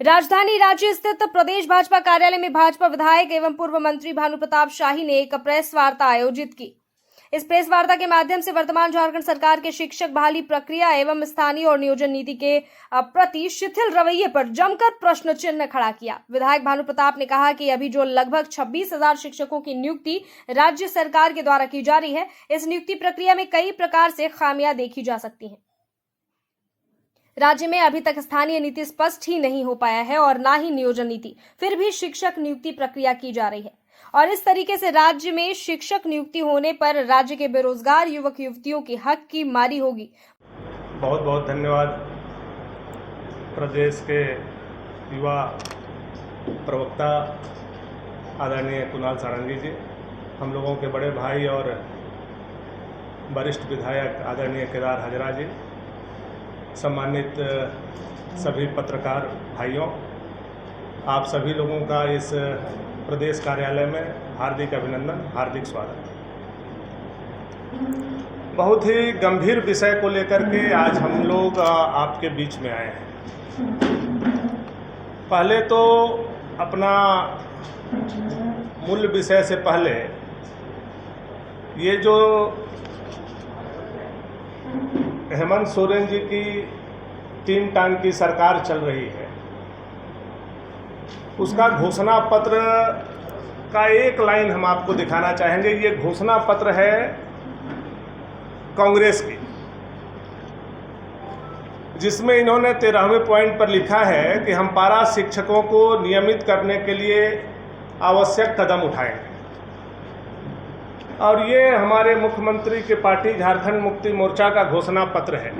राजधानी रांची स्थित प्रदेश भाजपा कार्यालय में भाजपा विधायक एवं पूर्व मंत्री भानु प्रताप शाही ने एक प्रेस वार्ता आयोजित की। इस प्रेस वार्ता के माध्यम से वर्तमान झारखंड सरकार के शिक्षक बहाली प्रक्रिया एवं स्थानीय और नियोजन नीति के प्रति शिथिल रवैये पर जमकर प्रश्न चिन्ह खड़ा किया। विधायक भानु प्रताप ने कहा कि अभी जो लगभग 26,000 शिक्षकों की नियुक्ति राज्य सरकार के द्वारा की जा रही है, इस नियुक्ति प्रक्रिया में कई प्रकार से खामियां देखी जा सकती हैं। राज्य में अभी तक स्थानीय नीति स्पष्ट ही नहीं हो पाया है और ना ही नियोजन नीति, फिर भी शिक्षक नियुक्ति प्रक्रिया की जा रही है और इस तरीके से राज्य में शिक्षक नियुक्ति होने पर राज्य के बेरोजगार युवक युवतियों के हक की मारी होगी। बहुत बहुत धन्यवाद प्रदेश के युवा प्रवक्ता आदरणीय कुणाल सारंगी जी, हम लोगों के बड़े भाई और वरिष्ठ विधायक आदरणीय केदार हजरा जी, सम्मानित सभी पत्रकार भाइयों, आप सभी लोगों का इस प्रदेश कार्यालय में हार्दिक अभिनंदन, हार्दिक स्वागत। बहुत ही गंभीर विषय को लेकर के आज हम लोग आपके बीच में आए हैं। पहले तो अपना मूल विषय से पहले ये जो हेमंत सोरेन जी की 3 टांग की सरकार चल रही है, उसका घोषणा पत्र का एक लाइन हम आपको दिखाना चाहेंगे। ये घोषणा पत्र है कांग्रेस की, जिसमें इन्होंने 13वें पॉइंट पर लिखा है कि हम पारा शिक्षकों को नियमित करने के लिए आवश्यक कदम उठाएंगे। और ये हमारे मुख्यमंत्री के पार्टी झारखंड मुक्ति मोर्चा का घोषणा पत्र है,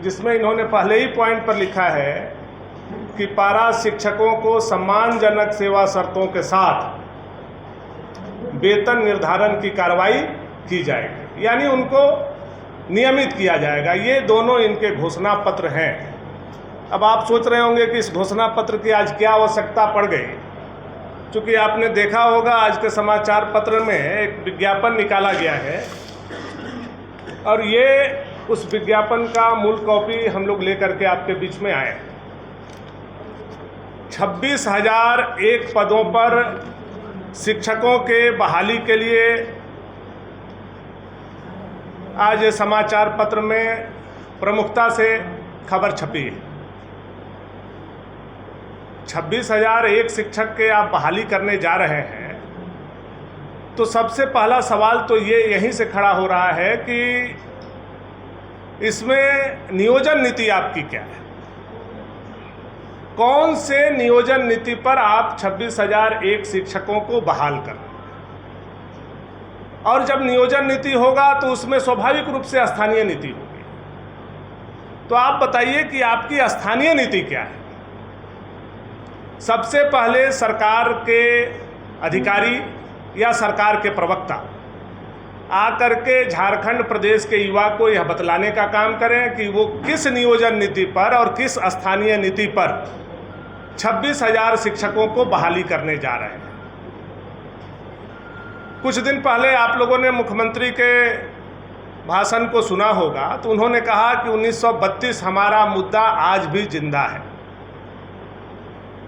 जिसमें इन्होंने पहले ही पॉइंट पर लिखा है कि पारा शिक्षकों को सम्मानजनक सेवा शर्तों के साथ वेतन निर्धारण की कार्रवाई की जाएगी, यानी उनको नियमित किया जाएगा। ये दोनों इनके घोषणा पत्र हैं। अब आप सोच रहे होंगे कि इस घोषणा पत्र की आज क्या आवश्यकता पड़ गई। चूँकि आपने देखा होगा आज के समाचार पत्र में एक विज्ञापन निकाला गया है और ये उस विज्ञापन का मूल कॉपी हम लोग लेकर के आपके बीच में आए। 26,001 पदों पर शिक्षकों के बहाली के लिए आज समाचार पत्र में प्रमुखता से खबर छपी है। 26,001 शिक्षक के आप बहाली करने जा रहे हैं, तो सबसे पहला सवाल तो ये यहीं से खड़ा हो रहा है कि इसमें नियोजन नीति आपकी क्या है। कौन से नियोजन नीति पर आप 26,001 शिक्षकों को बहाल कर रहे हैं? और जब नियोजन नीति होगा तो उसमें स्वाभाविक रूप से स्थानीय नीति होगी। तो आप बताइए कि आपकी स्थानीय नीति क्या है। सबसे पहले सरकार के अधिकारी या सरकार के प्रवक्ता आकर के झारखंड प्रदेश के युवा को यह बतलाने का काम करें कि वो किस नियोजन नीति पर और किस स्थानीय नीति पर 26,000 शिक्षकों को बहाली करने जा रहे हैं। कुछ दिन पहले आप लोगों ने मुख्यमंत्री के भाषण को सुना होगा, तो उन्होंने कहा कि 1932 हमारा मुद्दा आज भी जिंदा है।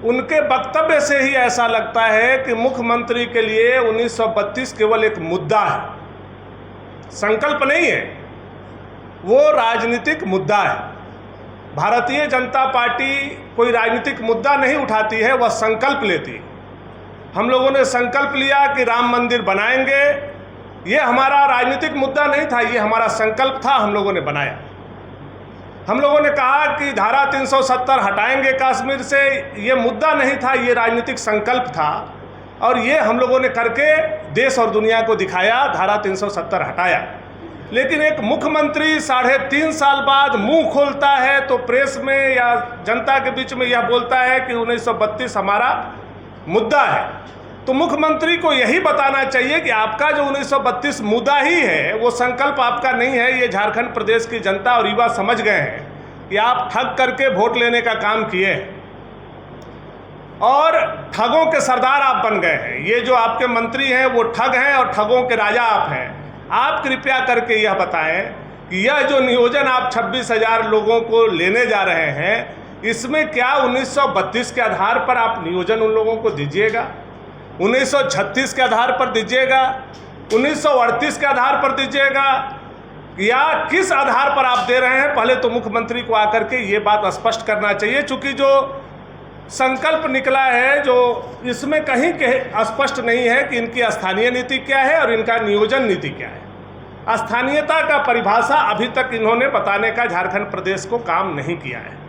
उनके वक्तव्य से ही ऐसा लगता है कि मुख्यमंत्री के लिए 1932 केवल एक मुद्दा है, संकल्प नहीं है, वो राजनीतिक मुद्दा है। भारतीय जनता पार्टी कोई राजनीतिक मुद्दा नहीं उठाती है, वह संकल्प लेती है। हम लोगों ने संकल्प लिया कि राम मंदिर बनाएंगे, ये हमारा राजनीतिक मुद्दा नहीं था, ये हमारा संकल्प था, हम लोगों ने बनाया। हम लोगों ने कहा कि धारा 370 हटाएंगे कश्मीर से, ये मुद्दा नहीं था, ये राजनीतिक संकल्प था और ये हम लोगों ने करके देश और दुनिया को दिखाया, धारा 370 हटाया। लेकिन एक मुख्यमंत्री 3.5 साल बाद मुंह खोलता है तो प्रेस में या जनता के बीच में यह बोलता है कि 1932 हमारा मुद्दा है। तो मुख्यमंत्री को यही बताना चाहिए कि आपका जो 1932 मुद्दा ही है, वो संकल्प आपका नहीं है। ये झारखंड प्रदेश की जनता और युवा समझ गए हैं कि आप ठग करके वोट लेने का काम किए और ठगों के सरदार आप बन गए हैं। ये जो आपके मंत्री हैं वो ठग हैं और ठगों के राजा आप हैं। आप कृपया करके यह बताएं कि यह जो नियोजन आप 26,000 लोगों को लेने जा रहे हैं, इसमें क्या 1932 के आधार पर आप नियोजन उन लोगों को दीजिएगा, 1936 के आधार पर दीजिएगा, 1938 के आधार पर दीजिएगा, या किस आधार पर आप दे रहे हैं? पहले तो मुख्यमंत्री को आकर के ये बात स्पष्ट करना चाहिए, चूंकि जो संकल्प निकला है जो इसमें कहीं स्पष्ट नहीं है कि इनकी स्थानीय नीति क्या है और इनका नियोजन नीति क्या है। स्थानीयता का परिभाषा अभी तक इन्होंने बताने का झारखंड प्रदेश को काम नहीं किया है।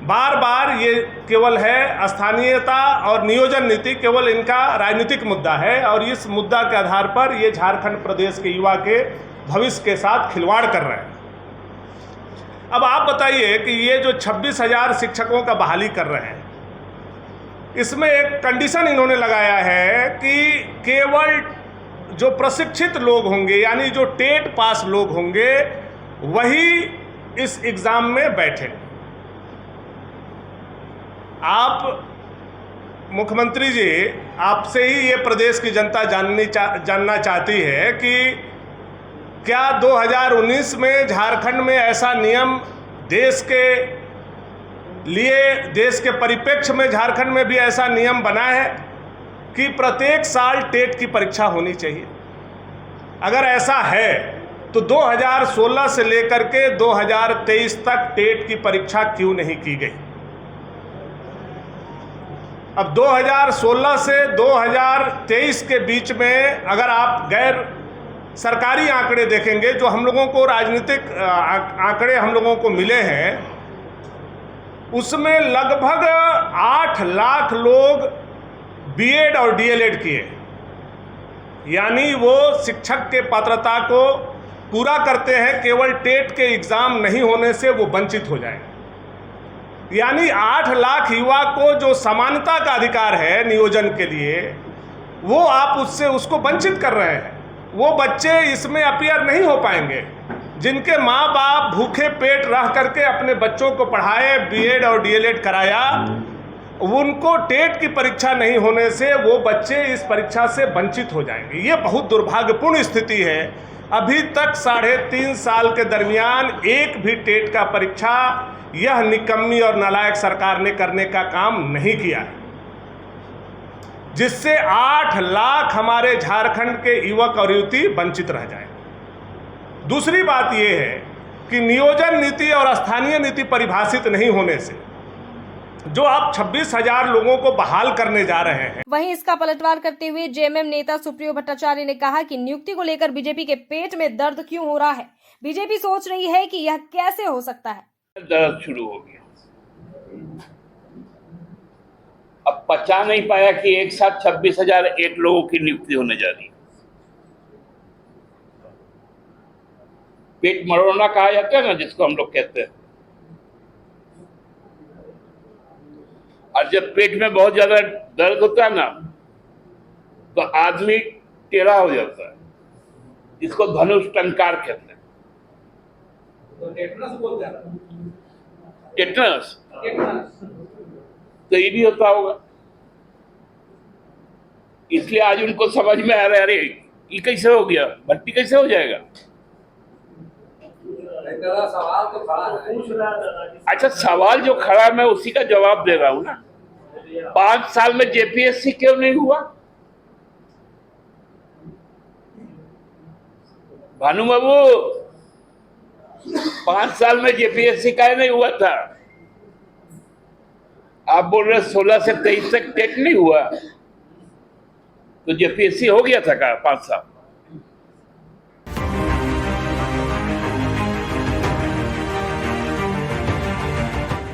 बार बार ये केवल है स्थानीयता और नियोजन नीति केवल इनका राजनीतिक मुद्दा है और इस मुद्दा के आधार पर ये झारखंड प्रदेश के युवा के भविष्य के साथ खिलवाड़ कर रहे हैं। अब आप बताइए कि ये जो 26,000 शिक्षकों का बहाली कर रहे हैं, इसमें एक कंडीशन इन्होंने लगाया है कि केवल जो प्रशिक्षित लोग होंगे यानी जो टेट पास लोग होंगे वही इस एग्ज़ाम में बैठे। आप मुख्यमंत्री जी, आपसे ही ये प्रदेश की जनता जानना चाहती है कि क्या 2019 में झारखंड में ऐसा नियम देश के लिए, देश के परिप्रेक्ष्य में झारखंड में भी ऐसा नियम बना है कि प्रत्येक साल टेट की परीक्षा होनी चाहिए? अगर ऐसा है तो 2016 से लेकर के 2023 तक टेट की परीक्षा क्यों नहीं की गई? अब 2016 से 2023 के बीच में अगर आप गैर सरकारी आंकड़े देखेंगे, जो हम लोगों को राजनीतिक आंकड़े हम लोगों को मिले हैं, उसमें लगभग 8 लाख लोग बीएड और डीएलएड किए, यानी वो शिक्षक के पात्रता को पूरा करते हैं, केवल टेट के एग्ज़ाम नहीं होने से वो वंचित हो जाएंगे। यानी 8 लाख युवा को जो समानता का अधिकार है नियोजन के लिए, वो आप उसको वंचित कर रहे हैं। वो बच्चे इसमें अपीयर नहीं हो पाएंगे जिनके माँ बाप भूखे पेट रह करके अपने बच्चों को पढ़ाए, बीएड और डीएलएड कराया। उनको टेट की परीक्षा नहीं होने से वो बच्चे इस परीक्षा से वंचित हो जाएंगे। ये बहुत दुर्भाग्यपूर्ण स्थिति है। अभी तक 3.5 साल के दरमियान एक भी टेट का परीक्षा यह निकम्मी और नालायक सरकार ने करने का काम नहीं किया है, जिससे 8 लाख हमारे झारखंड के युवक और युवती वंचित रह जाए। दूसरी बात यह है कि नियोजन नीति और स्थानीय नीति परिभाषित नहीं होने से जो आप 26,000 लोगों को बहाल करने जा रहे हैं। वहीं इसका पलटवार करते हुए जेएमएम नेता सुप्रियो भट्टाचार्य ने कहा कि नियुक्ति को लेकर बीजेपी के पेट में दर्द क्यों हो रहा है। बीजेपी सोच रही है कि यह कैसे हो सकता है। दर्द शुरू हो गया। अब पचा नहीं पाया कि एक साथ 26,001 लोगों की नियुक्ति होने जा रही है। पेट मरोड़ना कहा जाता है ना, जिसको हम लोग कहते हैं। और जब पेट में बहुत ज्यादा दर्द होता है ना, तो आदमी टेढ़ा हो जाता है, जिसको धनुष टंकार कहते हैं। तो टेटनस बोलते हैं। टेटनस तो ये भी होता होगा। इसलिए आज उनको समझ में आ रहा है, अरे ये कैसे हो गया, भर्ती कैसे हो जाएगा। सवाल तो खड़ा है। अच्छा, सवाल जो खड़ा है मैं उसी का जवाब दे रहा हूं ना। 5 साल में जेपीएससी क्यों नहीं हुआ? भानु बाबू, 5 साल में जेपीएससी का नहीं हुआ था। आप बोल रहे 16 से 23 तक टेट नहीं हुआ, तो जेपीएससी हो गया था क्या 5 साल?